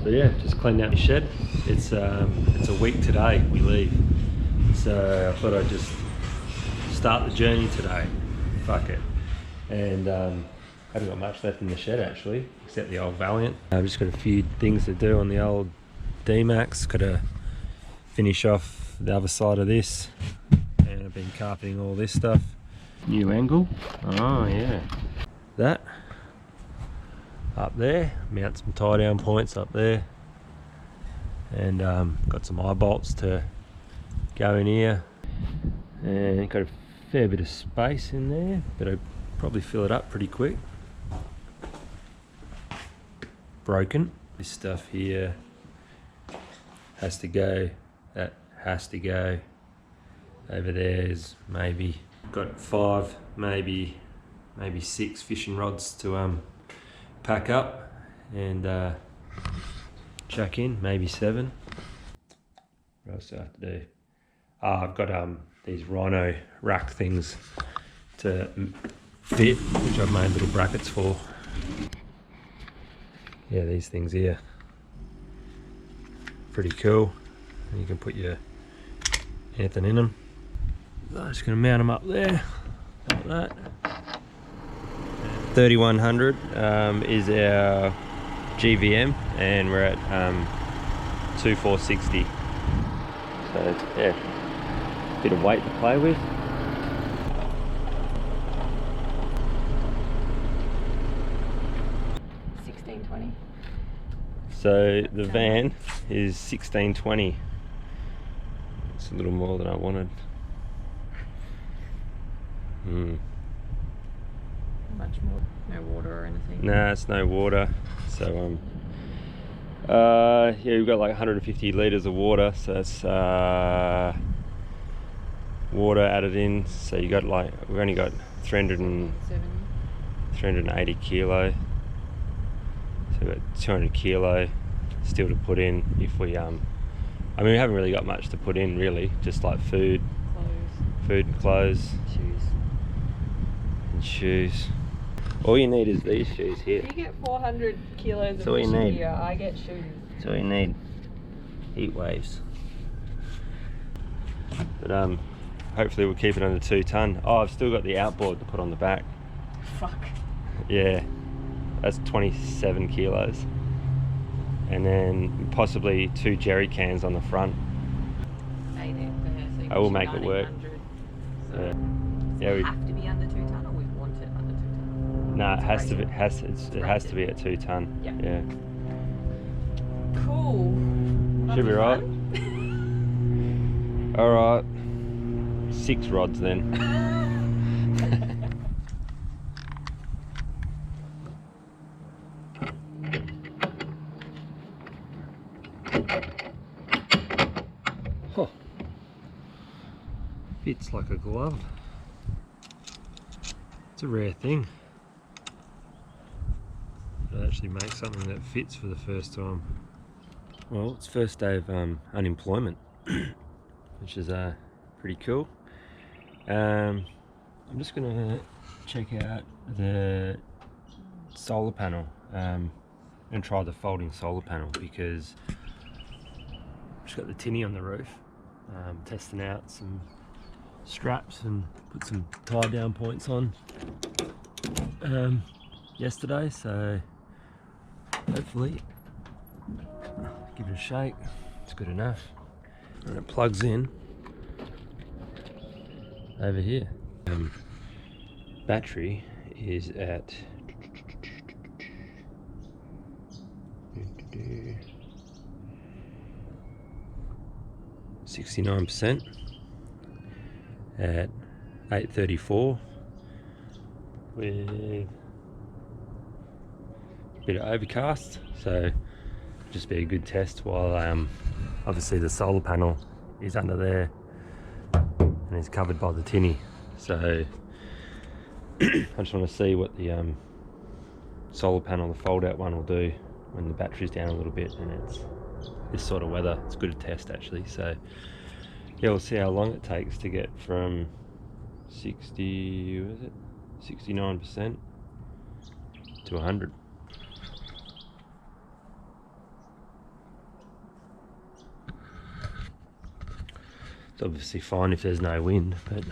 So yeah, just cleaned out the shed. It's a week today we leave, so I thought I'd just start the journey today. Fuck it. And haven't got much left in the shed actually, except the old Valiant. I've just got a few things to do on the old Dmax. Got to finish off the other side of this, and I've been carpeting all this stuff. New angle. Oh yeah. That up there, mount some tie down points up there, and got some eye bolts to go in here, and got a fair bit of space in there, but I'll probably fill it up pretty quick. Broken. This stuff here has to go, that has to go. Over there's maybe got 5, maybe 6 fishing rods to pack up and chuck in, maybe 7. What else do I have to do? I've got these rhino rack things to fit, which I've made little brackets for. Yeah, these things here, pretty cool. And you can put your anything in them. So I'm just going to mount them up there like that. 3100 is our GVM, and we're at 2460. So yeah, bit of weight to play with. So the van is 1620. It's a little more than I wanted. Much more. No water or anything? Nah, it's no water. So yeah, we've got like 150 litres of water, so that's water added in. So you got like, we've only got 380 kilo. So we've got 200 kilo still to put in if we I mean, we haven't really got much to put in really, just like food and clothes, shoes. All you need is these shoes here. You get 400 kilos of fishing gear, I get shoes. That's all you need. Heat waves. But hopefully we'll keep it under 2 ton. Oh, I've still got the outboard to put on the back. Fuck. Yeah, that's 27 kilos. And then possibly 2 jerry cans on the front. So I will make it work. So yeah, we have to be under 2 ton, or we want it under 2 ton? No, it has to be. It has to be at 2 ton. Yeah. Cool. Should be right. All right. 6 rods then. Oh. Fits like a glove. It's a rare thing to actually make something that fits for the first time. Well, it's first day of unemployment, which is pretty cool. I'm just gonna check out the solar panel and try the folding solar panel, because I've just got the tinny on the roof, testing out some straps and put some tie down points on yesterday, so hopefully give it a shake. It's good enough. And it plugs in over here. Battery is at 69% at 8:34 with a bit of overcast, so just be a good test while obviously the solar panel is under there and is covered by the tinny. So I just want to see what the solar panel, the fold out one, will do when the battery's down a little bit and it's this sort of weather. It's good to test actually. So yeah, we'll see how long it takes to get from 69% to 100. It's obviously fine if there's no wind, but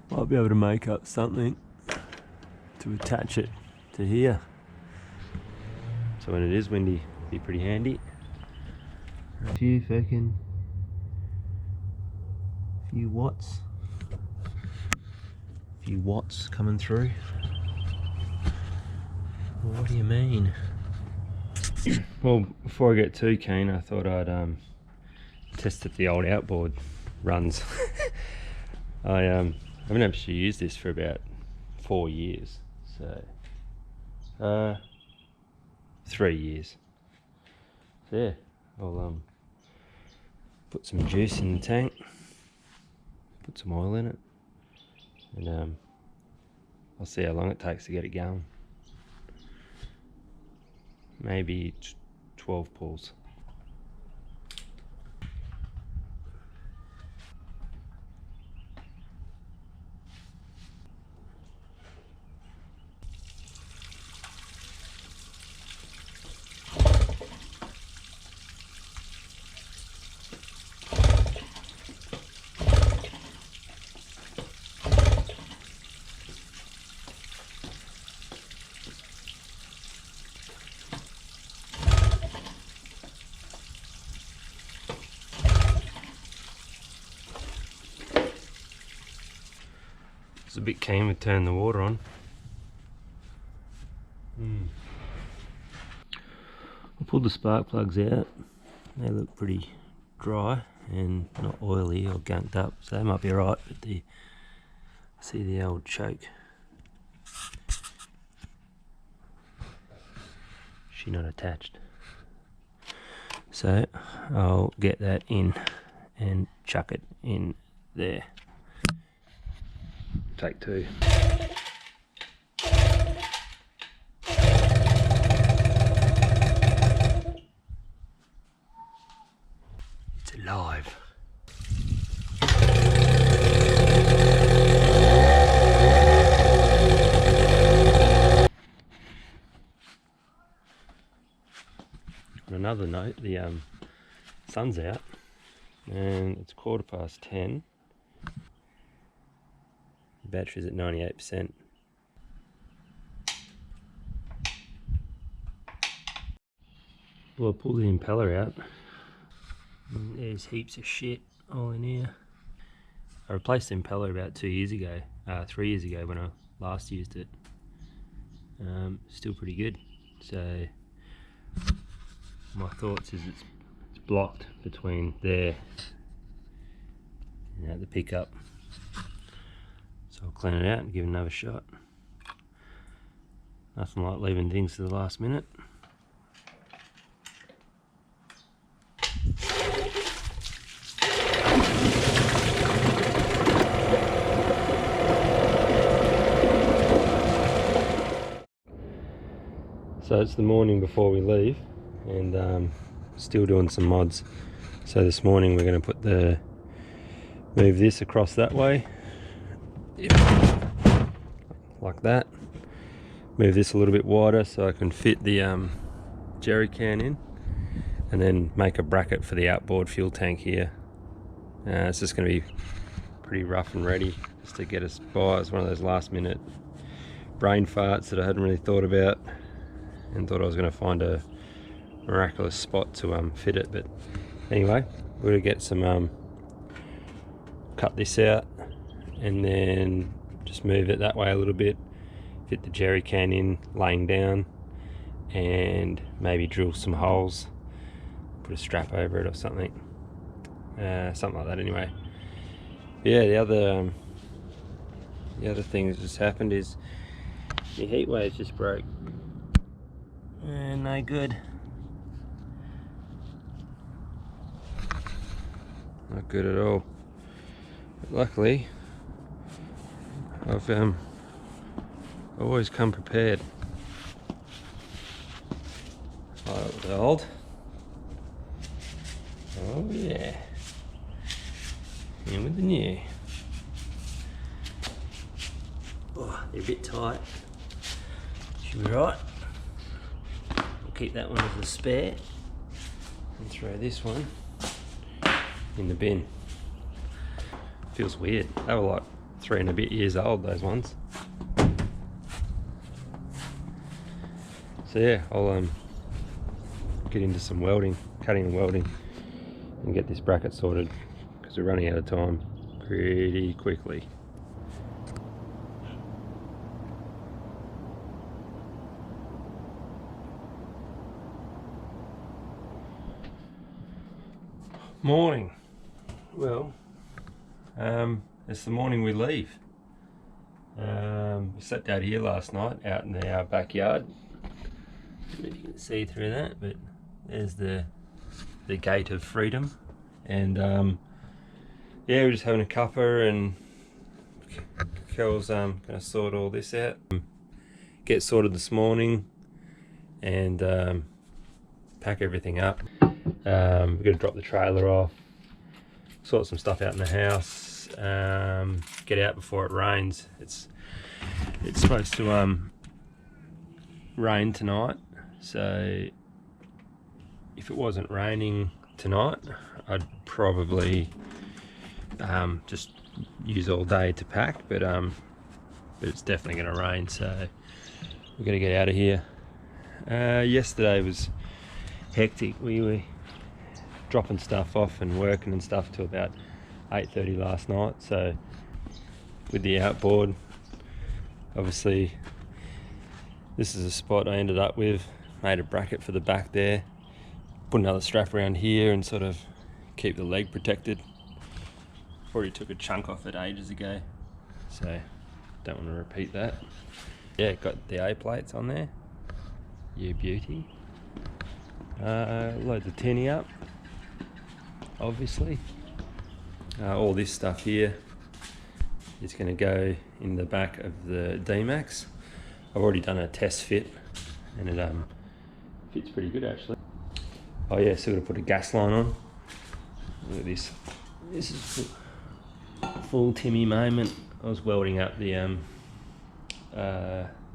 might be able to make up something to attach it to here. So when it is windy, it'll be pretty handy. A few watts coming through. What do you mean? Well, before I get too keen, I thought I'd test if the old outboard runs. I haven't actually used this for about 4 years, so 3 years. So yeah, I'll put some juice in the tank, put some oil in it, and I'll see how long it takes to get it going. Maybe 12 pulls. I was a bit keen with turning the water on. I pulled the spark plugs out. They look pretty dry and not oily or gunked up, so they might be alright, but see the old choke. She's not attached. So I'll get that in and chuck it in there. Take two. It's alive. On another note, the sun's out and it's 10:15. Battery's at 98%. Well, I pulled the impeller out. And there's heaps of shit all in here. I replaced the impeller about 3 years ago when I last used it. Still pretty good. So my thoughts is it's blocked between there and the pickup. So I'll clean it out and give it another shot. Nothing like leaving things to the last minute. So it's the morning before we leave, and still doing some mods. So this morning we're going to move this across that way. Like that. Move this a little bit wider so I can fit the jerry can in, and then make a bracket for the outboard fuel tank here. It's just going to be pretty rough and ready just to get us by. It's one of those last minute brain farts that I hadn't really thought about, and thought I was going to find a miraculous spot to fit it. But anyway, we're going to get some cut this out and then just move it that way a little bit, fit the jerry can in laying down, and maybe drill some holes, put a strap over it or something, something like that. Anyway, yeah, the other thing that just happened is the heat wave just broke, and no good. Not good at all. But luckily I've always come prepared. Oh, that was old. Oh yeah. In with the new. Oh, they're a bit tight. Should be right. I'll keep that one as a spare and throw this one in the bin. feels weird. They were like 3 and a bit years old, those ones. So yeah, I'll get into some welding, cutting and welding, and get this bracket sorted because we're running out of time pretty quickly. Morning. Well, it's the morning we leave. We slept out here last night, out in our backyard. I don't know if you can see through that, but there's the gate of freedom. And yeah, we're just having a cuppa, and Kel's gonna sort all this out. Get sorted this morning, and pack everything up. We're gonna drop the trailer off, sort some stuff out in the house, get out before it rains. It's supposed to rain tonight, so if it wasn't raining tonight, I'd probably just use all day to pack, but it's definitely going to rain, so we're going to get out of here. Yesterday was hectic. We were dropping stuff off and working and stuff till about 8:30 last night. So with the outboard, obviously this is a spot I ended up with. Made a bracket for the back there, put another strap around here and sort of keep the leg protected. Already took a chunk off it ages ago, so don't want to repeat that. Yeah, got the A plates on there. You beauty. Load the tinny up, obviously. All this stuff here is going to go in the back of the Dmax. I've already done a test fit, and it fits pretty good actually. Oh yeah, still got to put a gas line on. Look at this. This is full Timmy moment. I was welding up the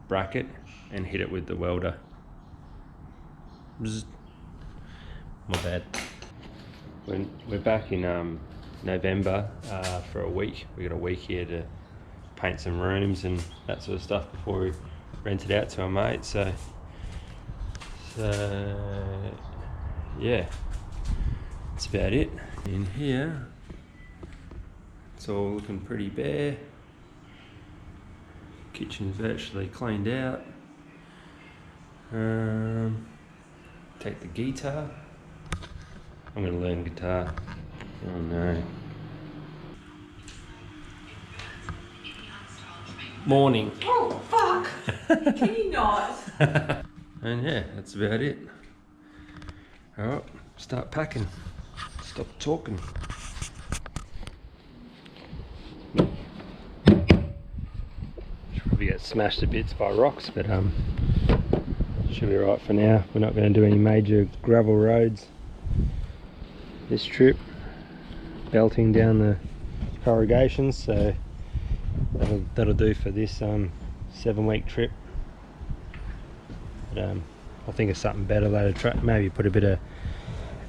bracket and hit it with the welder. Bzz. My bad. We're back in November for a week. We got a week here to paint some rooms and that sort of stuff before we rent it out to our mates. So yeah, that's about it. In here, it's all looking pretty bare. Kitchen's virtually cleaned out. Take the guitar. I'm going to learn guitar. Oh no. Morning. Oh, fuck! Can you not? And yeah, that's about it. Alright, start packing. Stop talking. Should probably get smashed to bits by rocks, but should be right for now. We're not going to do any major gravel roads this trip. Belting down the corrugations, so that'll do for this 7-week trip. But, I'll think of something better later. Maybe put a bit of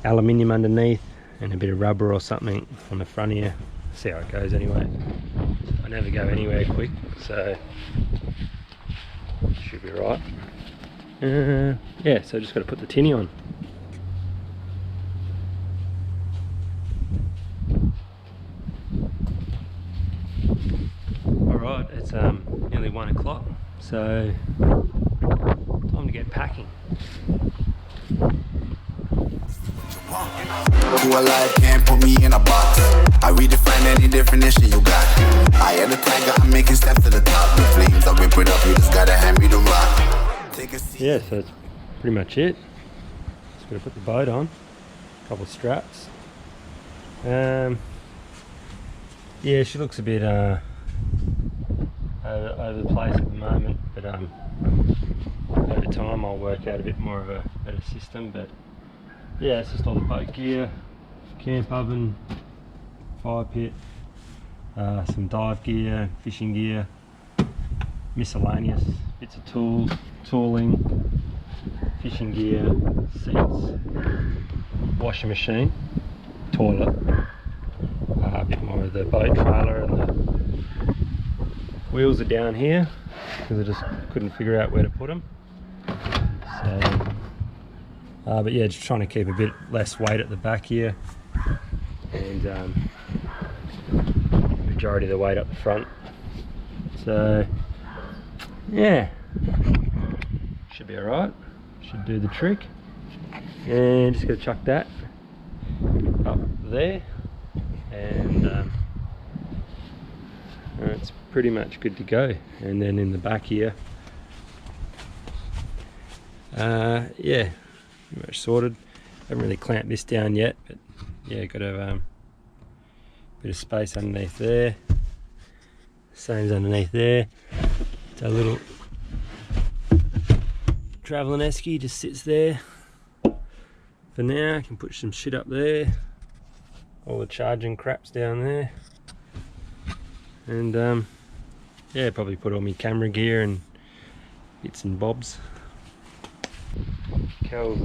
aluminium underneath and a bit of rubber or something on the front here. See how it goes anyway. I never go anywhere quick, so should be right. Yeah, so just got to put the tinny on. Alright, it's nearly 1 o'clock, so time to get packing. Who alive can't put me in a box. I redefine any definition you got. I am the tiger, I'm making steps to the top. The flames, I whip it up, you just gotta hand me the rock. Take a seat. Yeah, so that's pretty much it. Just gotta put the boat on, a couple of straps. Yeah, she looks a bit over the place at the moment, but over time I'll work out a bit more of a better system. But yeah, it's just all the boat gear, camp oven, fire pit, some dive gear, fishing gear, miscellaneous bits of tools, tooling, fishing gear, seats, washing machine, toilet, a bit more or the boat trailer, and the wheels are down here because I just couldn't figure out where to put them. So, but yeah, just trying to keep a bit less weight at the back here, and majority of the weight up the front. So yeah, should be alright, should do the trick. And just gotta chuck that up there, and it's pretty much good to go. And then in the back here, yeah, pretty much sorted. Haven't really clamped this down yet, but yeah, got a bit of space underneath there. Same's underneath there. It's a little travelling esky, just sits there for now. I can put some shit up there, all the charging crap's down there, and yeah, probably put all my camera gear and bits and bobs. Cal's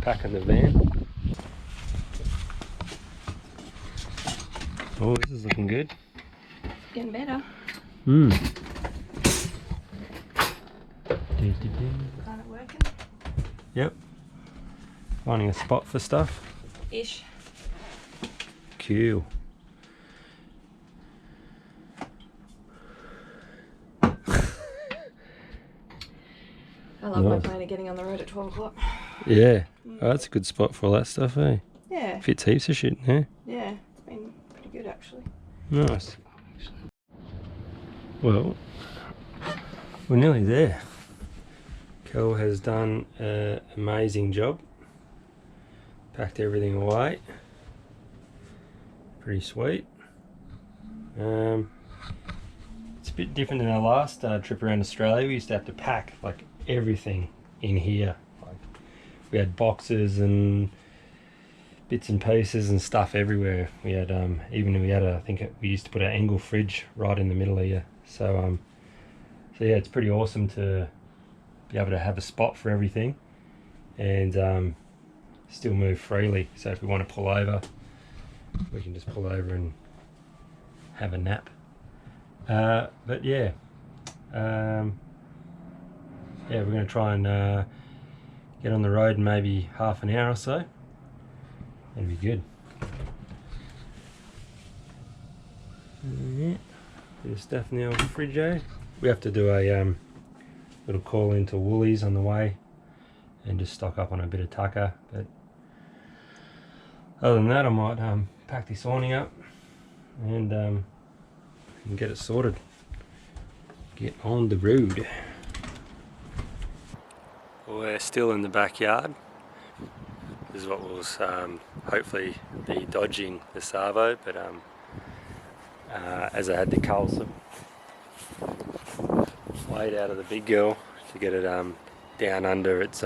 packing the van. Oh, this is looking good. Getting better. Hmm. Kind of working. Yep. Finding a spot for stuff. Ish. Cool. I love my Nice. plan of getting on the road at 12 o'clock. Yeah. Oh, that's a good spot for all that stuff, eh? Yeah. Fits heaps of shit, eh? Yeah. It's been pretty good actually. Nice. Well, we're nearly there. Kel has done an amazing job. Packed everything away. Pretty sweet. It's a bit different than our last trip around Australia. We used to have to pack like everything in here. Like, we had boxes and bits and pieces and stuff everywhere. We had I think we used to put our angle fridge right in the middle of here. So yeah, it's pretty awesome to be able to have a spot for everything, and still move freely. So if we want to pull over, we can just pull over and have a nap. But yeah, yeah, we're going to try and get on the road in maybe half an hour or so. That'd be good. Yeah, bit of stuff in the old fridge. We have to do a little call into Woolies on the way and just stock up on a bit of tucker. But other than that, I might pack this awning up and get it sorted. Get on the road. We're still in the backyard. This is what will hopefully be dodging the Savo, but as I had to cull some weight out of the big girl to get it down under its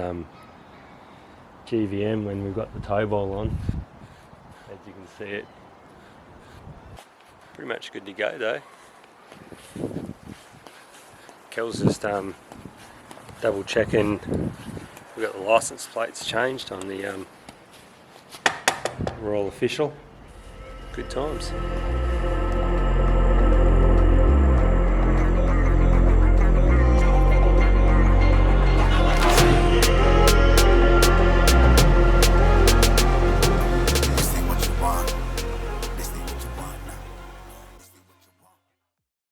GVM when we've got the tow ball on. As you can see, it pretty much good to go though. Kel's just double checking we've got the license plates changed on the we're all official. Good times.